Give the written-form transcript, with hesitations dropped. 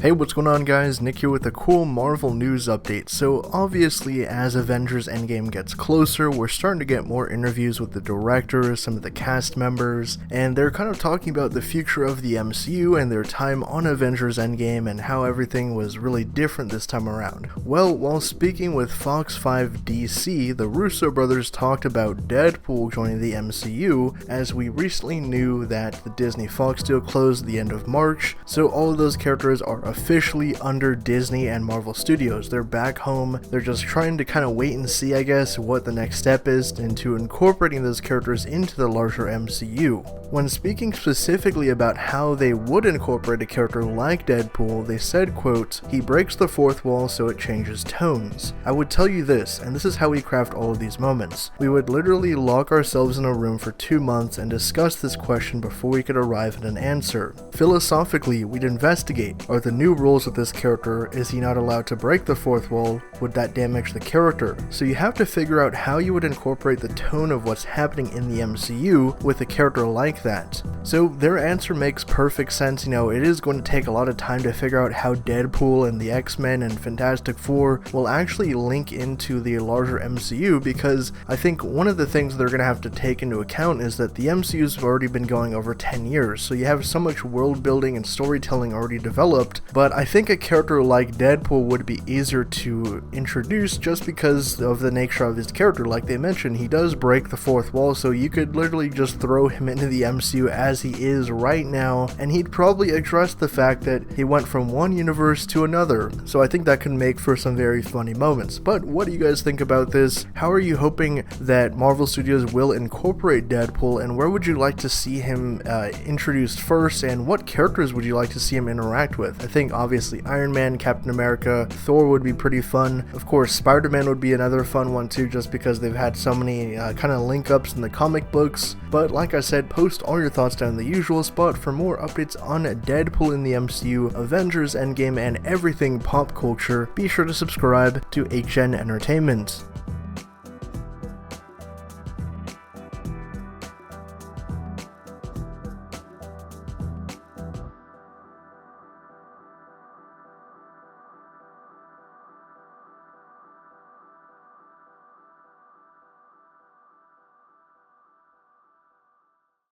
Hey, what's going on guys? Nick here with a cool Marvel news update. So obviously as Avengers Endgame gets closer, we're starting to get more interviews with the directors, some of the cast members, and they're kind of talking about the future of the MCU and their time on Avengers Endgame and how everything was really different this time around. Well, while speaking with Fox 5 DC, the Russo Brothers talked about Deadpool joining the MCU, as we recently knew that the Disney Fox deal closed at the end of March, so all of those characters are officially under Disney and Marvel Studios. They're back home. They're just trying to kind of wait and see, I guess, what the next step is into incorporating those characters into the larger MCU. When speaking specifically about how they would incorporate a character like Deadpool, they said, quote, "He breaks the fourth wall so it changes tones. I would tell you this, and this is how we craft all of these moments. We would literally lock ourselves in a room for 2 months and discuss this question before we could arrive at an answer. Philosophically, we'd investigate. Are the new rules with this character? Is he not allowed to break the fourth wall? Would that damage the character? So you have to figure out how you would incorporate the tone of what's happening in the MCU with a character like that." So their answer makes perfect sense. It is going to take a lot of time to figure out how Deadpool and the X-Men and Fantastic Four will actually link into the larger MCU, because I think one of the things they're going to have to take into account is that the MCU's already been going over 10 years, so you have so much world building and storytelling already developed, but I think a character like Deadpool would be easier to introduce just because of the nature of his character. Like they mentioned, he does break the fourth wall, so you could literally just throw him into the MCU as he is right now, and he'd probably address the fact that he went from one universe to another. So I think that could make for some very funny moments. But what do you guys think about this? How are you hoping that Marvel Studios will incorporate Deadpool, and where would you like to see him introduced first, and what characters would you like to see him interact with? I think obviously Iron Man, Captain America, Thor would be pretty fun. Of course, Spider-Man would be another fun one too, just because they've had so many kind of link ups in the comic books. But like I said, post all your thoughts down in the usual spot. For more updates on Deadpool in the MCU, Avengers Endgame, and everything pop culture, be sure to subscribe to HN Entertainment.